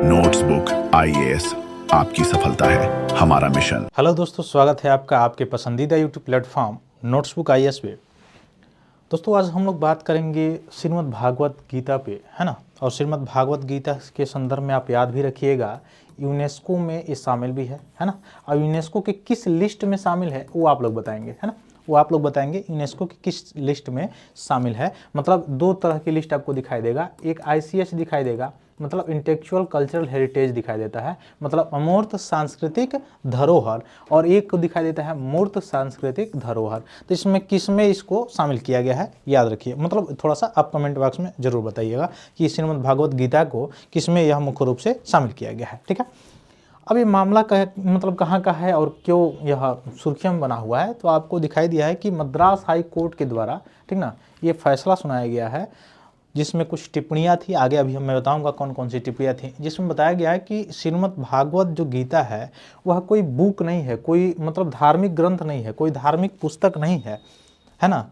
Notes book IAS आपकी सफलता है हमारा मिशन। हेलो दोस्तों, स्वागत है आपका आपके पसंदीदा YouTube platform notes book IAS पे। दोस्तों आज हम लोग बात करेंगे श्रीमद् भागवत गीता पे, है ना। और श्रीमद् भागवत गीता के संदर्भ में आप याद भी रखिएगा, यूनेस्को में ये शामिल भी है ना। और यूनेस्को के किस लिस्ट में शामिल है वो आप लोग बताएंगे, है ना। वो आप लोग बताएंगे यूनेस्को की किस लिस्ट में शामिल है। मतलब दो तरह की लिस्ट आपको दिखाई देगा, एक आईसीएच दिखाई देगा, मतलब इंटेलेक्चुअल कल्चरल हेरिटेज दिखाई देता है, मतलब अमूर्त सांस्कृतिक धरोहर, और एक को दिखाई देता है मूर्त सांस्कृतिक धरोहर। तो इसमें किस में इसको शामिल किया गया है याद रखिए, मतलब थोड़ा सा आप कमेंट बॉक्स में जरूर बताइएगा कि श्रीमद् भागवत गीता को किस में यह मुख्य रूप से शामिल किया गया है, ठीक है। अब ये मामला मतलब कहाँ का है और क्यों यह सुर्खियों में बना हुआ है, तो आपको दिखाई दिया है कि मद्रास हाई कोर्ट के द्वारा, ठीक ना, ये फैसला सुनाया गया है जिसमें कुछ टिप्पणियाँ थी। आगे अभी मैं बताऊंगा कौन कौन सी टिप्पणियाँ थी, जिसमें बताया गया है कि श्रीमद् भागवत जो गीता है वह कोई बुक नहीं है, कोई मतलब धार्मिक ग्रंथ नहीं है, कोई धार्मिक पुस्तक नहीं है ना।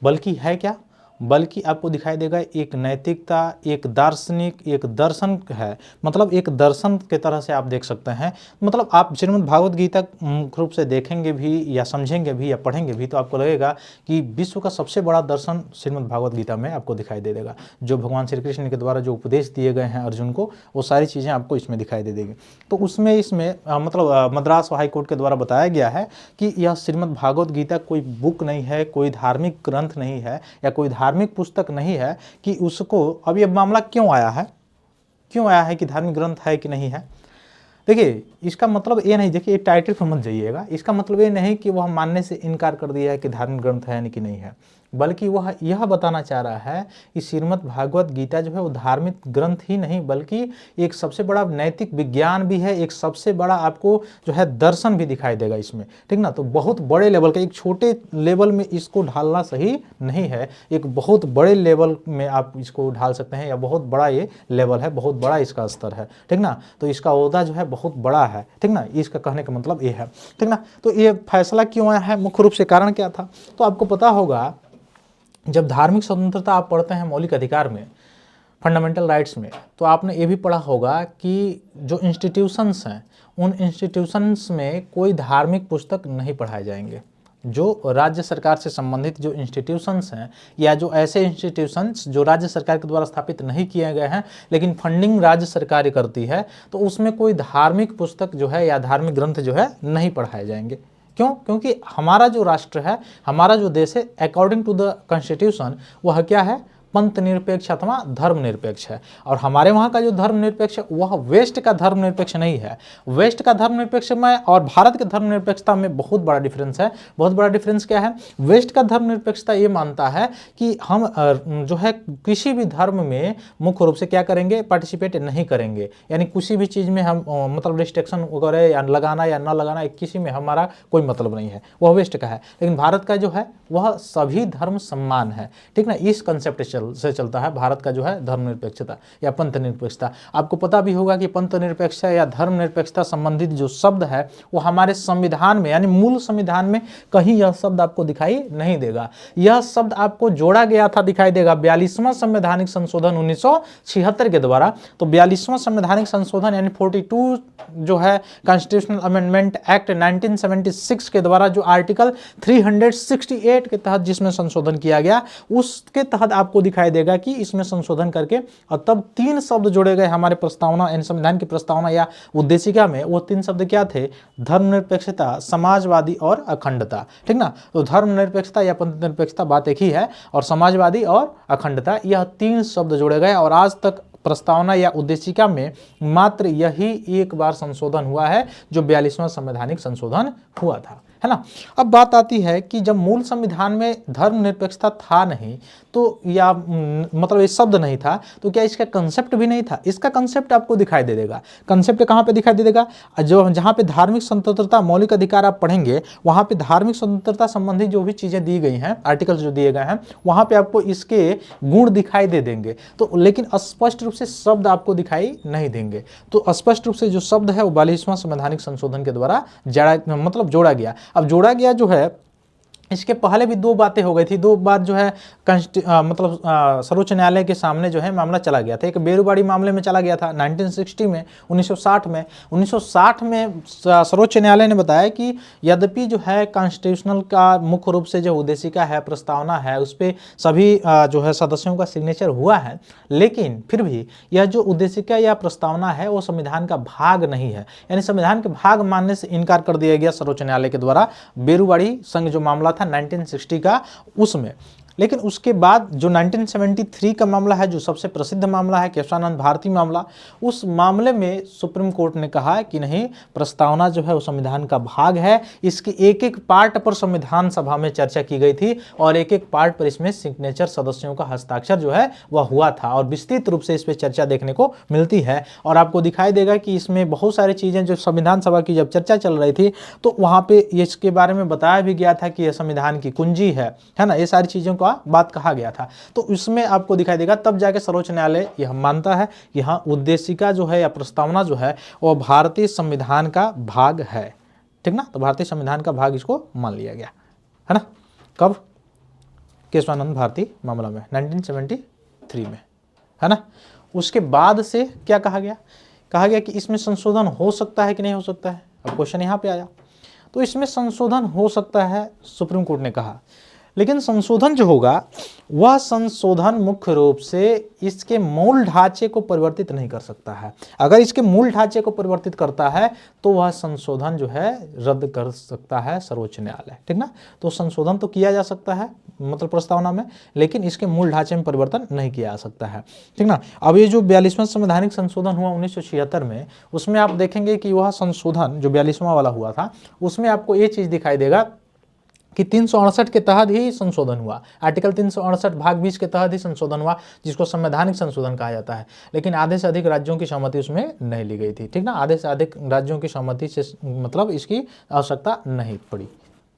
बल्कि है क्या, बल्कि आपको दिखाई देगा एक नैतिकता, एक दार्शनिक, एक दर्शन है। मतलब एक दर्शन के तरह से आप देख सकते हैं। मतलब आप श्रीमद् भागवत गीता मुख्य रूप से देखेंगे भी या समझेंगे भी या पढ़ेंगे भी तो आपको लगेगा कि विश्व का सबसे बड़ा दर्शन श्रीमद् भागवत गीता में आपको दिखाई दे देगा। जो भगवान श्री कृष्ण के द्वारा जो उपदेश दिए गए हैं अर्जुन को, वो सारी चीज़ें आपको इसमें दिखाई दे देगी। तो उसमें मतलब मद्रास हाई कोर्ट के द्वारा बताया गया है कि यह श्रीमद् भागवत गीता कोई बुक नहीं है, कोई धार्मिक ग्रंथ नहीं है या कोई धार्मिक पुस्तक नहीं है कि उसको। अब ये मामला क्यों आया है कि धार्मिक ग्रंथ है कि नहीं है। देखिए इसका मतलब ये नहीं, देखिए टाइटल पर मत जाइएगा, इसका मतलब ये नहीं कि वह मानने से इनकार कर दिया है कि धार्मिक ग्रंथ है कि नहीं है, बल्कि वह यह बताना चाह रहा है कि श्रीमद् भागवत गीता जो है वो धार्मिक ग्रंथ ही नहीं बल्कि एक सबसे बड़ा नैतिक विज्ञान भी है, एक सबसे बड़ा आपको जो है दर्शन भी दिखाई देगा इसमें, ठीक ना। तो बहुत बड़े लेवल का, एक छोटे लेवल में इसको ढालना सही नहीं है, एक बहुत बड़े लेवल में आप इसको ढाल सकते हैं, या बहुत बड़ा ये लेवल है, बहुत बड़ा इसका स्तर है, ठीक ना। तो इसका ओहदा जो है बहुत बड़ा है, ठीक ना। इसका कहने का मतलब ये है, ठीक ना। तो ये फैसला क्यों आया है, मुख्य रूप से कारण क्या था, तो आपको पता होगा जब धार्मिक स्वतंत्रता आप पढ़ते हैं मौलिक अधिकार में, फंडामेंटल राइट्स में, तो आपने ये भी पढ़ा होगा कि जो इंस्टीट्यूशंस हैं उन इंस्टीट्यूशंस में कोई धार्मिक पुस्तक नहीं पढ़ाए जाएंगे। जो राज्य सरकार से संबंधित जो इंस्टीट्यूशंस हैं या जो ऐसे इंस्टीट्यूशंस जो राज्य सरकार के द्वारा स्थापित नहीं किए गए हैं लेकिन फंडिंग राज्य सरकार करती है, तो उसमें कोई धार्मिक पुस्तक जो है या धार्मिक ग्रंथ जो है नहीं पढ़ाए जाएंगे। क्यों? क्योंकि हमारा जो राष्ट्र है, हमारा जो देश है, अकॉर्डिंग टू द कॉन्स्टिट्यूशन वह क्या है, पंथ निरपेक्ष अथवा धर्म निरपेक्ष है। और हमारे वहाँ का जो धर्म निरपेक्ष है वह वेस्ट का धर्म निरपेक्ष नहीं है। वेस्ट का धर्म निरपेक्ष में और भारत के धर्म निरपेक्षता में बहुत बड़ा डिफरेंस है। बहुत बड़ा डिफरेंस क्या है, वेस्ट का धर्म निरपेक्षता ये मानता है कि हम जो है किसी भी धर्म में मुख्य रूप से क्या करेंगे, पार्टिसिपेट नहीं करेंगे, यानी किसी भी चीज़ में हम मतलब रिस्ट्रिक्शन वगैरह या लगाना या न लगाना, किसी में हमारा कोई मतलब नहीं है, वह वेस्ट का है। लेकिन भारत का जो है वह सभी धर्म सम्मान है, ठीक ना। इस कंसेप्ट से चलता है भारत का जो है धर्मनिरपेक्षता या पंथ निरपेक्षता। आपको पता भी होगा कि पंथ निरपेक्षता या धर्म निरपेक्षता संबंधित जो शब्द है वो हमारे संविधान में यानी मूल संविधान में कहीं यह शब्द आपको दिखाई नहीं देगा। यह शब्द आपको जोड़ा गया था, दिखाई देगा 42वां संवैधानिक संशोधन 1976 के द्वारा। तो 42वां संवैधानिक संशोधन यानी 42 जो है कॉन्स्टिट्यूशनल अमेंडमेंट एक्ट 1976 के द्वारा जो आर्टिकल 368 के तहत जिसमें संशोधन किया गया, उसके तहत आपको दिखाई देगा कि इसमें संशोधन करके और तब 3 शब्द जोड़े गए हमारे प्रस्तावना संविधान की प्रस्तावना या उद्देशिका में। वो 3 शब्द क्या थे, धर्मनिरपेक्षता, समाजवादी और अखंडता, ठीक ना। तो धर्मनिरपेक्षता या पंथ निरपेक्षता बात एक ही है, और समाजवादी और अखंडता, यह 3 शब्द जोड़े गए। और आज तक प्रस्तावना या उद्देशिका में मात्र यही एक बार संशोधन हुआ है जो 42वां संवैधानिक संशोधन हुआ था, है ना। अब बात आती है कि जब मूल संविधान में धर्मनिरपेक्षता था नहीं तो या मतलब ये शब्द नहीं था, तो क्या इसका कंसेप्ट भी नहीं था। इसका कंसेप्ट आपको दिखाई दे देगा। कंसेप्ट कहाँ पे दिखाई दे देगा, जो जहाँ पे धार्मिक स्वतंत्रता मौलिक अधिकार आप पढ़ेंगे वहाँ पे धार्मिक स्वतंत्रता संबंधी जो भी चीज़ें दी गई हैं, आर्टिकल्स जो दिए गए हैं, वहाँ पे आपको इसके गुण दिखाई दे देंगे। तो लेकिन स्पष्ट रूप से शब्द आपको दिखाई नहीं देंगे। तो स्पष्ट रूप से जो शब्द है वो 42वां संवैधानिक संशोधन के द्वारा जोड़ा गया। अब जोड़ा गया जो है इसके पहले भी दो बातें हो गई थी, दो बार जो है सर्वोच्च न्यायालय के सामने जो है मामला चला गया था। एक बेरुबाड़ी मामले में चला गया था 1960 में, 1960 में 1960 में सर्वोच्च न्यायालय ने बताया कि यद्यपि जो है कॉन्स्टिट्यूशनल का मुख्य रूप से जो उद्देशिका है, प्रस्तावना है, उस पर सभी जो है सदस्यों का सिग्नेचर हुआ है, लेकिन फिर भी यह जो उद्देशिका या प्रस्तावना है वो संविधान का भाग नहीं है, यानी संविधान के भाग मानने से इनकार कर दिया गया सर्वोच्च न्यायालय के द्वारा बेरुबाड़ी संघ जो मामला था 1960 का उसमें। लेकिन उसके बाद जो 1973 का मामला है, जो सबसे प्रसिद्ध मामला है, केशवानंद भारती मामला, उस मामले में सुप्रीम कोर्ट ने कहा कि नहीं, प्रस्तावना जो है वो संविधान का भाग है। इसके एक एक पार्ट पर संविधान सभा में चर्चा की गई थी और एक एक पार्ट पर इसमें सिग्नेचर सदस्यों का हस्ताक्षर जो है वह हुआ था और विस्तृत रूप से इस पर चर्चा देखने को मिलती है। और आपको दिखाई देगा कि इसमें बहुत सारी चीज़ें जो संविधान सभा की जब चर्चा चल रही थी तो वहाँ पे इसके बारे में बताया भी गया था कि यह संविधान की कुंजी है ना, ये सारी चीज़ों का बात कहा गया था। तो इसमें आपको दिखाई देगा, तब जाके सर्वोच्च न्यायालय यह मानता है कि हाँ, उद्देशिका जो है या प्रस्तावना जो है वो भारतीय संविधान का भाग है, ठीक ना। तो भारतीय संविधान का भाग इसको मान लिया गया है ना। कब? केशवानंद भारती मामला में 1973 में, है ना। उसके बाद से क्या कहा गया? कहा गया कि इसमें संशोधन हो सकता है कि नहीं हो सकता है। अब क्वेश्चन यहाँ पे आया, तो इसमें संशोधन हो सकता है, सुप्रीम कोर्ट ने कहा, लेकिन संशोधन जो होगा वह संशोधन मुख्य रूप से इसके मूल ढांचे को परिवर्तित नहीं कर सकता है। अगर इसके मूल ढांचे को परिवर्तित करता है तो वह संशोधन जो है रद्द कर सकता है सर्वोच्च न्यायालय, ठीक ना। तो संशोधन तो किया जा सकता है मतलब प्रस्तावना में, लेकिन इसके मूल ढांचे में परिवर्तन नहीं किया जा सकता है, ठीक ना। अब ये जो 42वां संवैधानिक संशोधन हुआ 1976 में, उसमें आप देखेंगे कि वह संशोधन जो 42वां वाला हुआ था, उसमें आपको ये चीज़ दिखाई देगा कि 368 के तहत ही संशोधन हुआ, आर्टिकल 368 भाग 20 के तहत ही संशोधन हुआ, जिसको संवैधानिक संशोधन कहा जाता है। लेकिन आधे से अधिक राज्यों की सहमति उसमें नहीं ली गई थी, ठीक ना। आधे से अधिक राज्यों की सहमति से मतलब इसकी आवश्यकता नहीं पड़ी,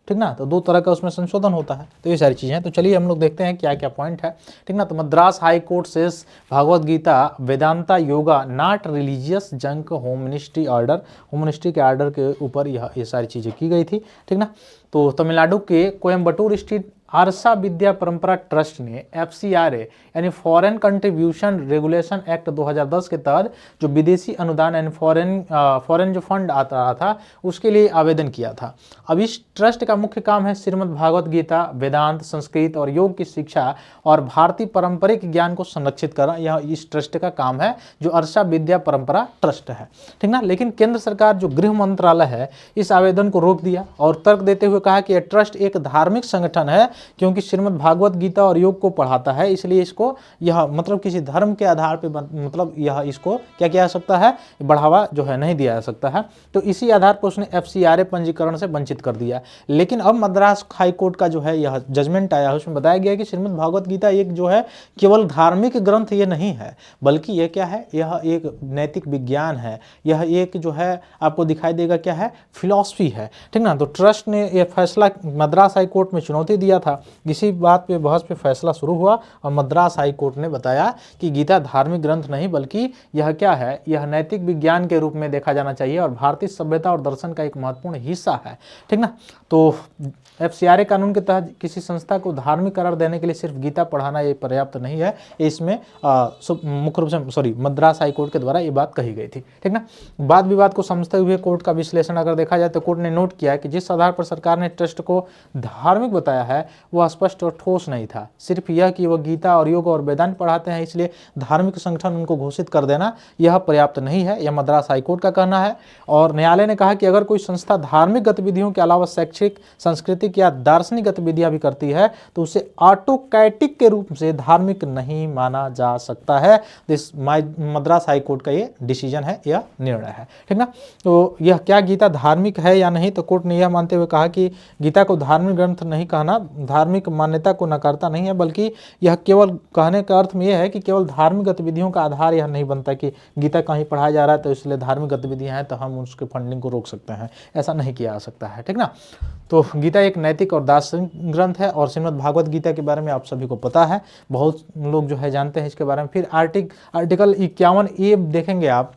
ठीक ना। तो दो तरह का उसमें संशोधन होता है। तो ये सारी चीज़ें हैं। तो चलिए हम लोग देखते हैं क्या क्या पॉइंट है, ठीक ना। तो Madras high court says Bhagavad Gita Vedanta yoga not religious junk home ministry order, home ministry के ऑर्डर के ऊपर ये सारी चीज़ें की गई थी, ठीक ना। तो तमिलनाडु के कोयम्बटूर स्थित आरसा विद्या परंपरा ट्रस्ट ने FCRA यानी फॉरेन कंट्रीब्यूशन रेगुलेशन एक्ट 2010 के तहत जो विदेशी अनुदान यानी फॉरेन जो फंड आता रहा था उसके लिए आवेदन किया था। अब इस ट्रस्ट का मुख्य काम है श्रीमद् भागवत गीता, वेदांत, संस्कृत और योग की शिक्षा और भारतीय पारंपरिक ज्ञान को संरक्षित करना, यह इस ट्रस्ट का काम है जो आरसा विद्या परंपरा ट्रस्ट है, ठीक ना। लेकिन केंद्र सरकार जो गृह मंत्रालय है इस आवेदन को रोक दिया और तर्क देते हुए कहा कि यह ट्रस्ट एक धार्मिक संगठन है, क्योंकि श्रीमद् भागवत गीता और योग को पढ़ाता है, इसलिए इसको यह मतलब किसी धर्म के आधार पे मतलब यह इसको क्या किया जा सकता है, बढ़ावा जो है नहीं दिया जा सकता है। तो इसी आधार पर उसने FCRA पंजीकरण से वंचित कर दिया। लेकिन अब मद्रास हाई कोर्ट का जो है यह जजमेंट आया है, उसमें बताया गया कि श्रीमद् भागवत गीता एक जो है केवल धार्मिक ग्रंथ ये नहीं है, बल्कि यह क्या है, यह एक नैतिक विज्ञान है, यह एक जो है आपको दिखाई देगा क्या है, फिलॉसफी है, ठीक ना। तो ट्रस्ट ने यह फैसला मद्रास हाई कोर्ट में चुनौती दिया था। इसी बात पे बहस पे फैसला शुरू हुआ और मद्रास हाई कोर्ट ने बताया कि गीता धार्मिक ग्रंथ नहीं बल्कि यह क्या है, यह नैतिक विज्ञान के रूप में देखा जाना चाहिए और भारतीय सभ्यता और दर्शन का एक महत्वपूर्ण हिस्सा है, ठीक ना। तो FCRA कानून के तहत किसी संस्था को धार्मिक करार देने के लिए सिर्फ गीता पढ़ाना ये पर्याप्त नहीं है, इसमें मुख्य रूप से मद्रास हाई कोर्ट के द्वारा ये बात कही गई थी, ठीक ना। वाद विवाद को समझते हुए कोर्ट का विश्लेषण अगर देखा जाए तो कोर्ट ने नोट किया कि जिस आधार पर सरकार ने ट्रस्ट को धार्मिक बताया है वह स्पष्ट और ठोस नहीं था। सिर्फ यह कि वह गीता और योग और वेदांत पढ़ाते हैं इसलिए धार्मिक संगठन उनको घोषित कर देना यह पर्याप्त नहीं है, यह मद्रास हाई कोर्ट का कहना है। और न्यायालय ने कहा कि अगर कोई संस्था धार्मिक गतिविधियों के अलावा शैक्षिक, सांस्कृतिक या दार्शनिक गतिविधियां भी करती है तो उसे ऑटोक्रेटिक के रूप से धार्मिक नहीं माना जा सकता है। मद्रास हाई कोर्ट का ये डिसीजन है, यह निर्णय है, ठीक ना। तो यह क्या गीता धार्मिक है या नहीं, तो कोर्ट ने यह मानते हुए कहा कि गीता को धार्मिक ग्रंथ नहीं कहना धार्मिक मान्यता को नकारता नहीं है, बल्कि यह केवल कहने का अर्थ में यह है कि केवल धार्मिक गतिविधियों का आधार यह नहीं बनता कि गीता कहीं पढ़ाया जा रहा है तो इसलिए धार्मिक गतिविधियां हैं तो हम उसके फंडिंग को रोक सकते हैं, ऐसा नहीं किया जा सकता है, ठीक ना। तो गीता एक नैतिक और दार्शनिक ग्रंथ है और श्रीमद् भागवत गीता के बारे में आप सभी को पता है, बहुत लोग जो है जानते हैं इसके बारे में। फिर आर्टिकल 51A देखेंगे आप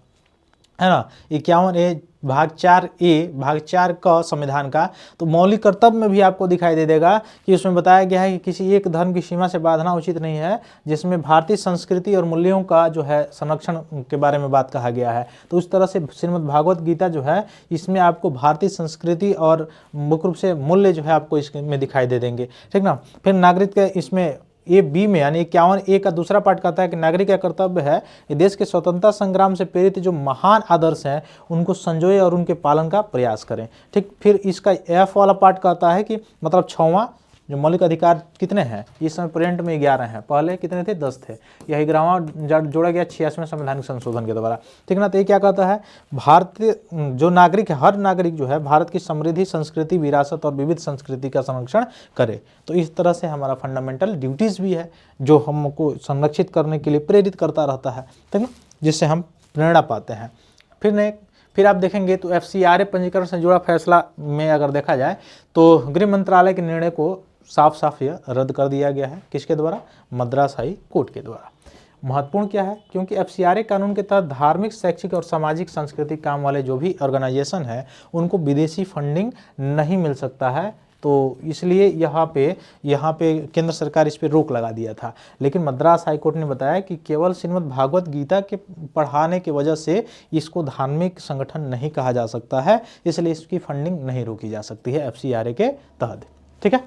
है ना, 51A भाग 4A भाग 4 का संविधान का, तो मौलिक कर्तव्य में भी आपको दिखाई दे देगा कि उसमें बताया गया है कि किसी एक धर्म की सीमा से बांधना उचित नहीं है, जिसमें भारतीय संस्कृति और मूल्यों का जो है संरक्षण के बारे में बात कहा गया है। तो उस तरह से श्रीमद् भागवत गीता जो है इसमें आपको भारतीय संस्कृति और मुख्य रूप से मूल्य जो है आपको इसमें दिखाई दे देंगे, ठीक ना। फिर नागरिक के इसमें ए बी में यानी 51A का दूसरा पार्ट कहता है कि नागरिक का कर्तव्य है कि देश के स्वतंत्रता संग्राम से प्रेरित जो महान आदर्श हैं उनको संजोए और उनके पालन का प्रयास करें, ठीक। फिर इसका F वाला पार्ट कहता है कि मतलब 6वां जो मौलिक अधिकार कितने हैं, इस समय प्रेजेंट में 11 हैं, पहले कितने थे, 10 थे, यह 11वां जोड़ा गया 86वें संवैधानिक संशोधन के द्वारा, ठीक ना। तो ये क्या कहता है, भारतीय जो नागरिक है, हर नागरिक जो है भारत की समृद्धि, संस्कृति, विरासत और विविध संस्कृति का संरक्षण करे। तो इस तरह से हमारा फंडामेंटल ड्यूटीज़ भी है जो हमको संरक्षित करने के लिए प्रेरित करता रहता है, ठीक ना, जिससे हम प्रेरणा पाते हैं। फिर आप देखेंगे तो FCRA पंजीकरण से जुड़ा फैसला में अगर देखा जाए तो गृह मंत्रालय के निर्णय को साफ साफ यह रद्द कर दिया गया है, किसके द्वारा, मद्रास हाई कोर्ट के द्वारा। महत्वपूर्ण क्या है, क्योंकि FCRA कानून के तहत धार्मिक, शैक्षिक और सामाजिक सांस्कृतिक काम वाले जो भी ऑर्गेनाइजेशन है उनको विदेशी फंडिंग नहीं मिल सकता है। तो इसलिए यहाँ पे केंद्र सरकार इस पे रोक लगा दिया था। लेकिन मद्रास हाई कोर्ट ने बताया कि केवल श्रीमद् भागवत गीता के पढ़ाने की वजह से इसको धार्मिक संगठन नहीं कहा जा सकता है, इसलिए इसकी फंडिंग नहीं रोकी जा सकती है FCRA के तहत, ठीक है।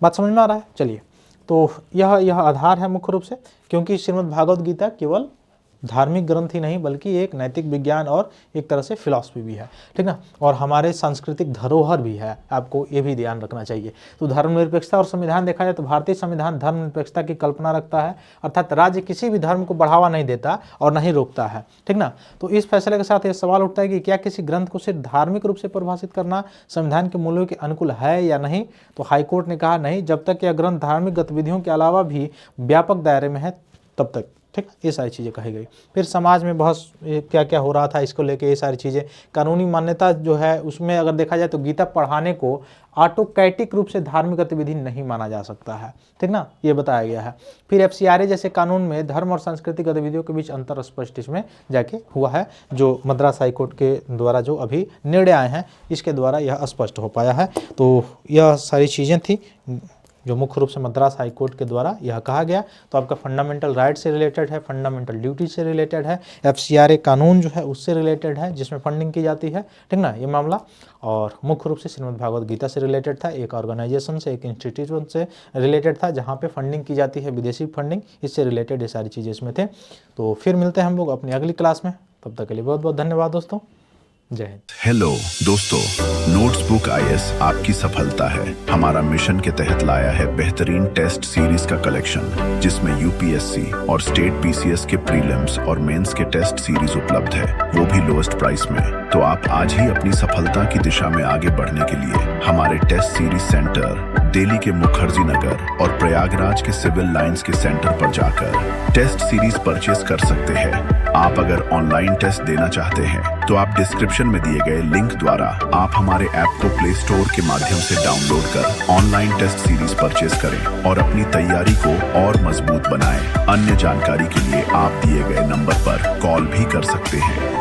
बात समझ में आ रहा है। चलिए, तो यह आधार है मुख्य रूप से, क्योंकि श्रीमद् भागवत गीता केवल धार्मिक ग्रंथ ही नहीं बल्कि एक नैतिक विज्ञान और एक तरह से फिलॉसफी भी है, ठीक ना, और हमारे सांस्कृतिक धरोहर भी है, आपको ये भी ध्यान रखना चाहिए। तो धर्मनिरपेक्षता और संविधान देखा जाए तो भारतीय संविधान धर्मनिरपेक्षता की कल्पना रखता है, अर्थात राज्य किसी भी धर्म को बढ़ावा नहीं देता और नहीं रोकता है, ठीक ना। तो इस फैसले के साथ ये सवाल उठता है कि क्या किसी ग्रंथ को सिर्फ धार्मिक रूप से परिभाषित करना संविधान के मूल्यों के अनुकूल है या नहीं। तो हाईकोर्ट ने कहा नहीं, जब तक यह ग्रंथ धार्मिक गतिविधियों के अलावा भी व्यापक दायरे में है तब तक, ठीक, ये सारी चीज़ें कही गई। फिर समाज में बहुत क्या क्या हो रहा था इसको लेके, ये सारी चीज़ें, कानूनी मान्यता जो है उसमें अगर देखा जाए तो गीता पढ़ाने को ऑटोकैटिक रूप से धार्मिक गतिविधि नहीं माना जा सकता है, ठीक ना, ये बताया गया है। फिर FCRA जैसे कानून में धर्म और सांस्कृतिक गतिविधियों के बीच अंतर स्पष्ट इसमें जाके हुआ है, जो मद्रास हाईकोर्ट के द्वारा जो अभी निर्णय आए हैं इसके द्वारा यह स्पष्ट हो पाया है। तो यह सारी चीज़ें थी जो मुख्य रूप से मद्रास हाई कोर्ट के द्वारा यह कहा गया। तो आपका फंडामेंटल राइट से रिलेटेड है, फंडामेंटल ड्यूटी से रिलेटेड है, FCRA कानून जो है उससे रिलेटेड है जिसमें फंडिंग की जाती है, ठीक ना, ये मामला। और मुख्य रूप से श्रीमद् भागवत गीता से रिलेटेड था, एक ऑर्गेनाइजेशन से, एक इंस्टीट्यूशन से रिलेटेड था जहाँ पे फंडिंग की जाती है, विदेशी फंडिंग, इससे रिलेटेड ये सारी चीज़ें इसमें थे। तो फिर मिलते हैं हम लोग अपनी अगली क्लास में, तब तक के लिए बहुत बहुत धन्यवाद दोस्तों, जय हिंद। हेलो दोस्तों, नोट्सबुक IAS आपकी सफलता है हमारा मिशन के तहत लाया है बेहतरीन टेस्ट सीरीज का कलेक्शन, जिसमें UPSC और स्टेट PCS के प्रीलिम्स और मेंस के टेस्ट सीरीज उपलब्ध है, वो भी लोएस्ट प्राइस में। तो आप आज ही अपनी सफलता की दिशा में आगे बढ़ने के लिए हमारे टेस्ट सीरीज सेंटर दिल्ली के मुखर्जी नगर और प्रयागराज के सिविल लाइंस के सेंटर पर जाकर टेस्ट सीरीज परचेस कर सकते हैं। आप अगर ऑनलाइन टेस्ट देना चाहते हैं तो आप डिस्क्रिप्शन में दिए गए लिंक द्वारा आप हमारे ऐप को प्ले स्टोर के माध्यम से डाउनलोड कर ऑनलाइन टेस्ट सीरीज परचेस करें और अपनी तैयारी को और मजबूत बनाएं। अन्य जानकारी के लिए आप दिए गए नंबर पर कॉल भी कर सकते हैं।